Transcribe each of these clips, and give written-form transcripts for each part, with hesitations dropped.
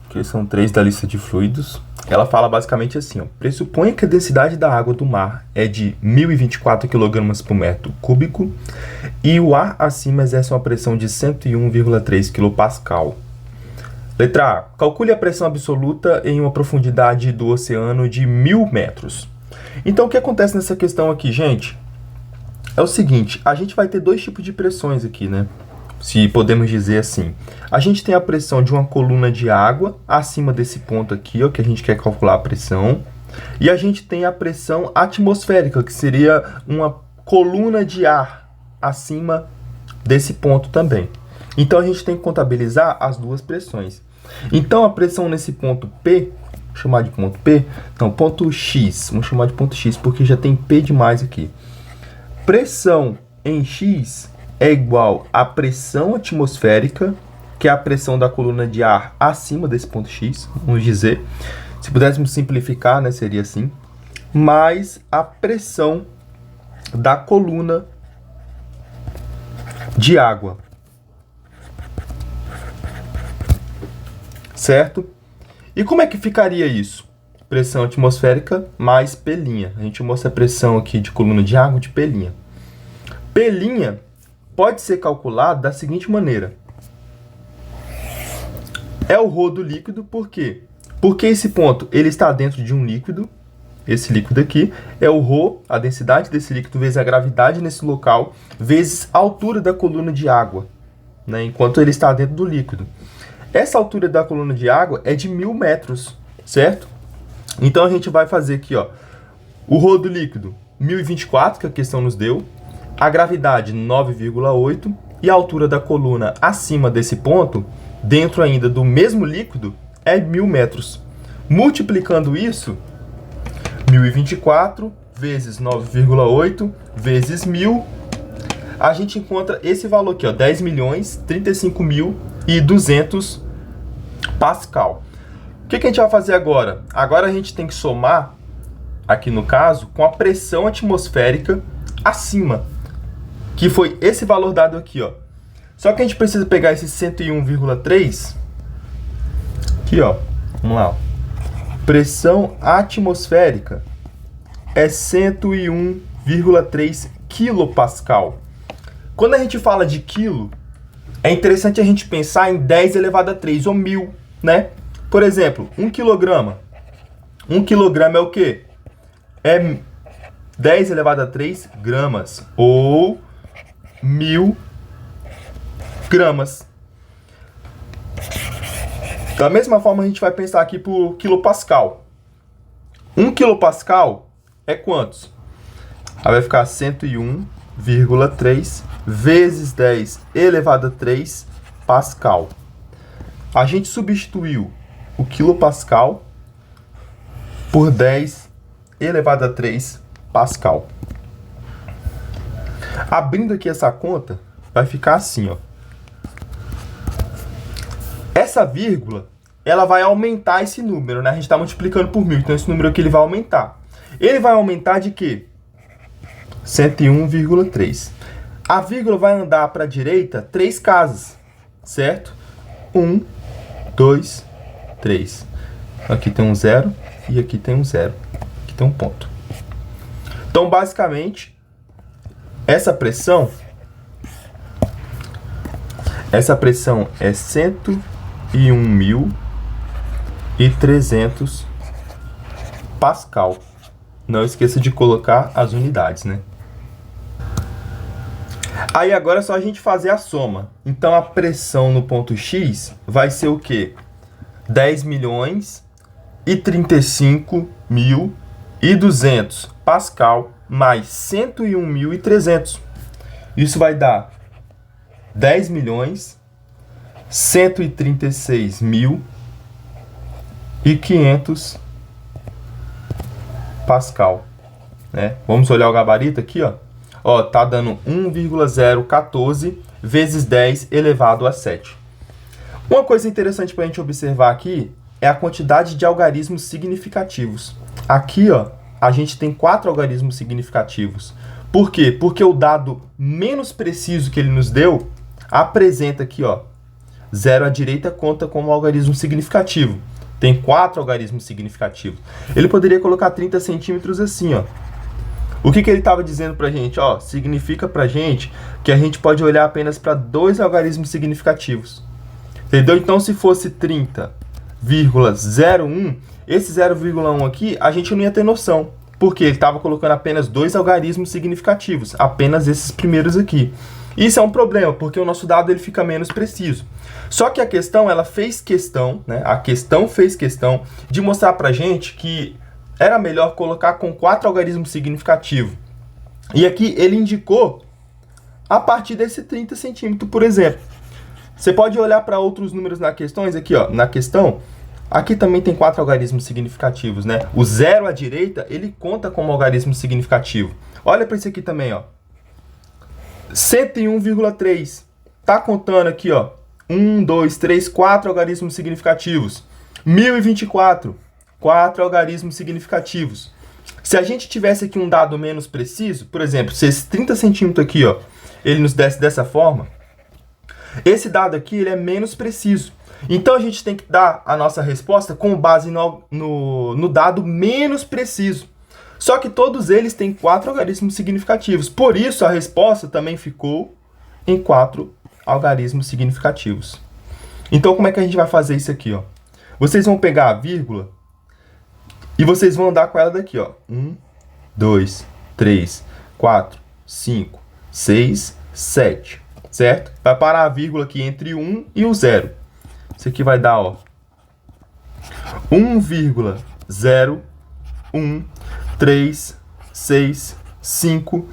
que são 3 da lista de fluidos, ela fala basicamente assim, ó, pressuponha que a densidade da água do mar é de 1.024 kg por metro cúbico e o ar acima exerce uma pressão de 101,3 kPa. Letra A. Calcule a pressão absoluta em uma profundidade do oceano de 1.000 metros. Então, o que acontece nessa questão aqui, gente? É o seguinte, a gente vai ter 2 tipos de pressões aqui, né? Se podemos dizer assim. A gente tem a pressão de uma coluna de água acima desse ponto aqui, ó, que a gente quer calcular a pressão. E a gente tem a pressão atmosférica, que seria uma coluna de ar acima desse ponto também. Então, a gente tem que contabilizar as 2 pressões. Então, a pressão nesse ponto P, vou chamar de ponto P, não, ponto X, vamos chamar de ponto X, porque já tem P demais aqui. Pressão em X é igual à pressão atmosférica, que é a pressão da coluna de ar acima desse ponto X, vamos dizer. Se pudéssemos simplificar, né, seria assim. Mais a pressão da coluna de água. Certo? E como é que ficaria isso? Pressão atmosférica mais P'. A gente mostra a pressão aqui de coluna de água de P'. P' pode ser calculado da seguinte maneira. É o ρ do líquido, por quê? Porque esse ponto ele está dentro de um líquido, esse líquido aqui, é o ρ, a densidade desse líquido, vezes a gravidade nesse local, vezes a altura da coluna de água, né, enquanto ele está dentro do líquido. Essa altura da coluna de água é de 1.000 metros, certo? Então a gente vai fazer aqui, ó, o ρ do líquido, 1.024, que a questão nos deu, a gravidade 9,8 e a altura da coluna acima desse ponto, dentro ainda do mesmo líquido, é 1.000 metros. Multiplicando isso, 1.024 vezes 9,8 vezes 1.000, a gente encontra esse valor aqui, ó, 10.035.200 Pascal. O que a gente vai fazer agora? Agora a gente tem que somar, aqui no caso, com a pressão atmosférica acima, que foi esse valor dado aqui, ó. Só que a gente precisa pegar esse 101,3, aqui, ó, vamos lá, ó. Pressão atmosférica é 101,3 kPa. Quando a gente fala de quilo, é interessante a gente pensar em 10 elevado a 3, ou 1.000, né? Por exemplo, 1 kg. 1 kg é o quê? É 10 elevado a 3 gramas, ou 1.000 gramas. Da mesma forma, a gente vai pensar aqui por quilopascal. 1 quilopascal é quantos? Aí vai ficar 101,3 vezes 10 elevado a 3 Pascal. A gente substituiu o quilopascal por 10 elevado a 3 Pascal. Abrindo aqui essa conta, vai ficar assim, ó. Essa vírgula, ela vai aumentar esse número, né? A gente está multiplicando por 1.000, então esse número aqui ele vai aumentar. Ele vai aumentar de quê? 101,3. A vírgula vai andar para a direita 3 casas, certo? 1, 2, 3. Aqui tem um 0 e aqui tem um 0. Aqui tem um ponto. Então, basicamente, essa pressão é 101.300 Pascal. Não esqueça de colocar as unidades, né? Aí agora é só a gente fazer a soma. Então a pressão no ponto X vai ser o quê? 10.035.200 Pascal mais 101.300. Isso vai dar 10.136.500 Pascal, né? Vamos olhar o gabarito aqui, ó. Ó, tá dando 1,014 vezes 10 elevado a 7. Uma coisa interessante para a gente observar aqui é a quantidade de algarismos significativos. Aqui, ó, a gente tem 4 algarismos significativos. Por quê? Porque o dado menos preciso que ele nos deu apresenta aqui, ó, 0 à direita conta como algarismo significativo. Tem 4 algarismos significativos. Ele poderia colocar 30 centímetros assim, ó. O que ele estava dizendo pra gente? Ó, significa pra gente que a gente pode olhar apenas para 2 algarismos significativos. Entendeu? Então, se fosse 30,01, esse 0,1 aqui, a gente não ia ter noção. Porque ele estava colocando apenas 2 algarismos significativos. Apenas esses primeiros aqui. Isso é um problema, porque o nosso dado ele fica menos preciso. Só que a questão, ela fez questão, né? A questão fez questão de mostrar pra gente que era melhor colocar com 4 algarismos significativos. E aqui ele indicou a partir desse 30 centímetros, por exemplo. Você pode olhar para outros números na questões aqui, ó. Na questão, aqui também tem 4 algarismos significativos, né? O 0 à direita, ele conta como algarismo significativo. Olha para isso aqui também, ó. 101,3. Tá contando aqui, ó. 1, 2, 3, 4 algarismos significativos. 1024. 4 algarismos significativos. Se a gente tivesse aqui um dado menos preciso, por exemplo, se esse 30 centímetros aqui, ó, ele nos desse dessa forma, esse dado aqui ele é menos preciso. Então a gente tem que dar a nossa resposta com base no dado menos preciso. Só que todos eles têm 4 algarismos significativos. Por isso a resposta também ficou em 4 algarismos significativos. Então como é que a gente vai fazer isso aqui, ó? Vocês vão pegar a vírgula e vocês vão andar com ela daqui, ó. 1, 2, 3, 4, 5, 6, 7. Certo? Vai parar a vírgula aqui entre 1 e o 0. Isso aqui vai dar, ó, 1,0136500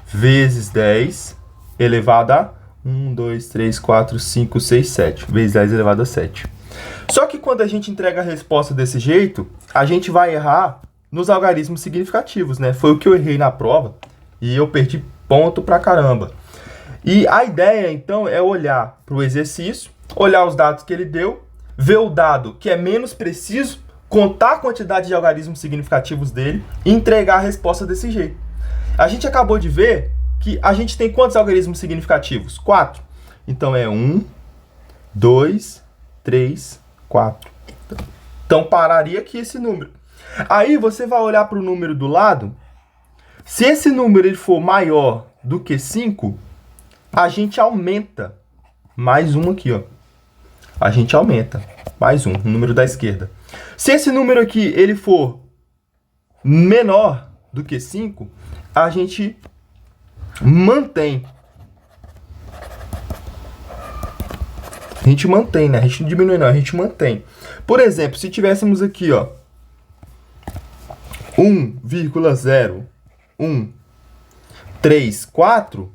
vezes 10 elevado a 1, 2, 3, 4, 5, 6, 7. Vezes 10 elevado a 7. Só que quando a gente entrega a resposta desse jeito, a gente vai errar nos algarismos significativos, né? Foi o que eu errei na prova e eu perdi ponto pra caramba. E a ideia, então, é olhar para o exercício, olhar os dados que ele deu, ver o dado que é menos preciso, contar a quantidade de algarismos significativos dele e entregar a resposta desse jeito. A gente acabou de ver que a gente tem quantos algarismos significativos? 4. Então, é 1, 2, 3, 4. Então, pararia aqui esse número. Aí, você vai olhar para o número do lado. Se esse número ele for maior do que 5, a gente aumenta mais um aqui, ó. A gente aumenta mais um, o número da esquerda. Se esse número aqui ele for menor do que 5, a gente mantém. A gente mantém, né? A gente não diminui, não. A gente mantém. Por exemplo, se tivéssemos aqui, ó, 1,0134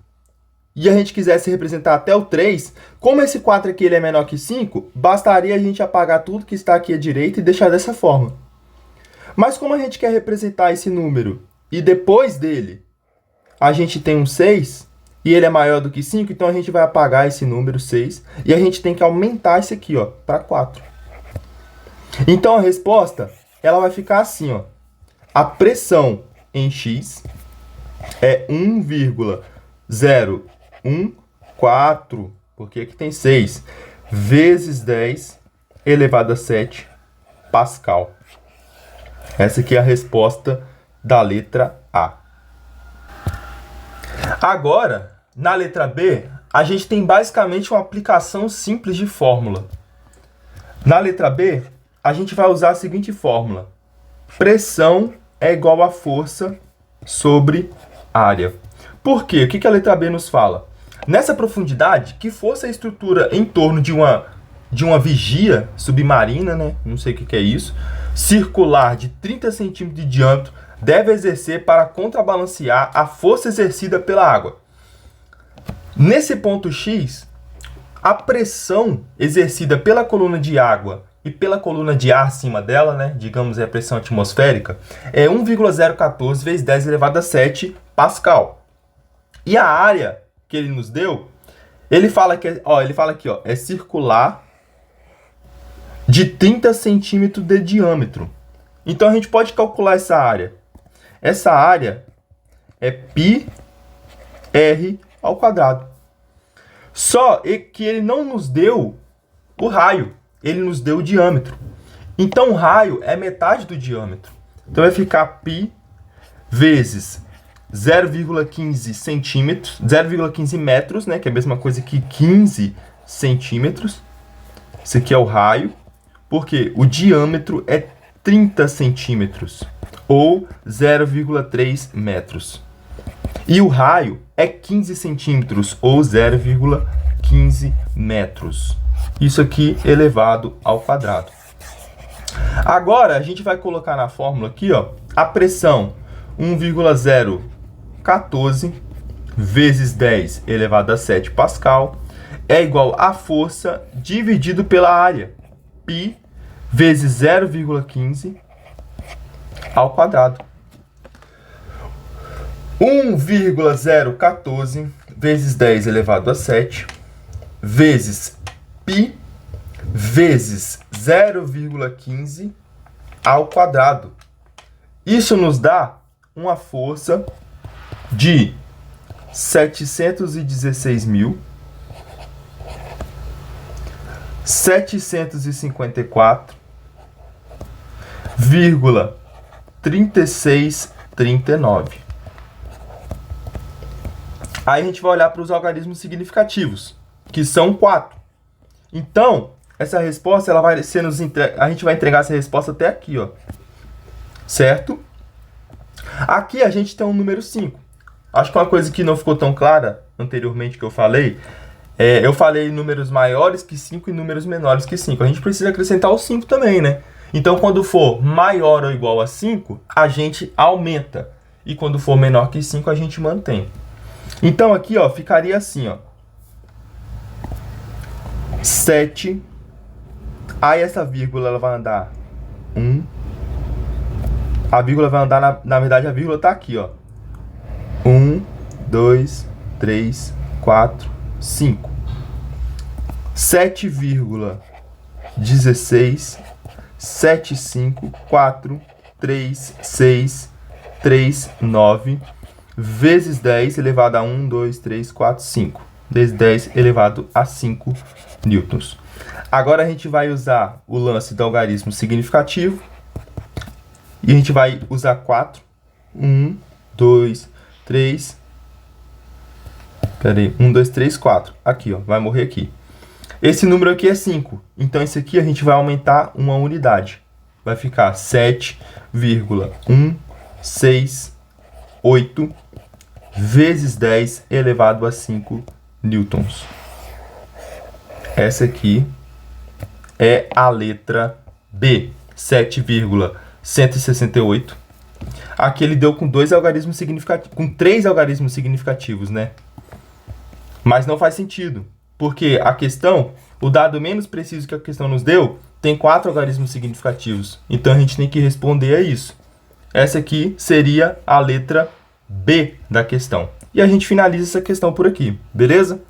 e a gente quisesse representar até o 3, como esse 4 aqui ele é menor que 5, bastaria a gente apagar tudo que está aqui à direita e deixar dessa forma. Mas como a gente quer representar esse número e depois dele a gente tem um 6 e ele é maior do que 5, então a gente vai apagar esse número 6 e a gente tem que aumentar esse aqui, ó, para 4. Então a resposta ela vai ficar assim, ó. A pressão em X é 1,014, porque aqui tem 6, vezes 10 elevado a 7 Pascal. Essa aqui é a resposta da letra A. Agora, na letra B, a gente tem basicamente uma aplicação simples de fórmula. Na letra B, a gente vai usar a seguinte fórmula. Pressão é igual a força sobre área. Por quê? O que a letra B nos fala? Nessa profundidade, que força a estrutura em torno de uma vigia submarina, né? Não sei o que é isso, circular de 30 centímetros de diâmetro deve exercer para contrabalancear a força exercida pela água. Nesse ponto X, a pressão exercida pela coluna de água e pela coluna de ar acima dela, né, digamos a pressão atmosférica, é 1,014 vezes 10 elevado a 7 Pascal. E a área que ele nos deu, ele fala que é circular de 30 centímetros de diâmetro. Então a gente pode calcular essa área. Essa área é πr ao quadrado. Só que ele não nos deu o raio, ele nos deu o diâmetro. Então o raio é metade do diâmetro. Então vai ficar π vezes 0,15 centímetros, 0,15 metros, né, que é a mesma coisa que 15 centímetros. Esse aqui é o raio, porque o diâmetro é 30 centímetros, ou 0,3 metros. E o raio é 15 centímetros, ou 0,15 metros. Isso aqui elevado ao quadrado. Agora, a gente vai colocar na fórmula aqui, ó, a pressão 1,014 vezes 10 elevado a 7 Pascal é igual a força dividido pela área, π vezes 0,15 ao quadrado. 1,014 vezes 10 elevado a 7 vezes π vezes 0,15 ao quadrado. Isso nos dá uma força de 754,3639. Aí a gente vai olhar para os algarismos significativos, que são 4. Então, essa resposta ela vai ser a gente vai entregar essa resposta até aqui, ó. Certo? Aqui a gente tem um número 5. Acho que uma coisa que não ficou tão clara anteriormente que eu falei números maiores que 5 e números menores que 5. A gente precisa acrescentar o 5 também, né? Então, quando for maior ou igual a 5, a gente aumenta. E quando for menor que 5, a gente mantém. Então, aqui, ó, ficaria assim, ó. 7. Aí, essa vírgula, ela vai andar 1. A vírgula vai andar, na verdade, a vírgula tá aqui, ó. 1, 2, 3, 4, 5. 7,16, 7, 5, 4, 3, 6, 3, 9, vezes 10 elevado a 1, 2, 3, 4, 5. Vezes 10 elevado a 5 newtons. Agora a gente vai usar o lance do algarismo significativo. E a gente vai usar 4. 1, 2, 3. Pera aí. 1, 2, 3, 4. Aqui, ó. Vai morrer aqui. Esse número aqui é 5. Então, esse aqui a gente vai aumentar uma unidade. Vai ficar 7,168 vezes 10 elevado a 5 newtons. Essa aqui é a letra B. 7,168. Aqui ele deu com 2 algarismos significativos, com 3 algarismos significativos, né? Mas não faz sentido, porque a questão, o dado menos preciso que a questão nos deu, tem 4 algarismos significativos. Então a gente tem que responder a isso. Essa aqui seria a letra B da questão. E a gente finaliza essa questão por aqui, beleza?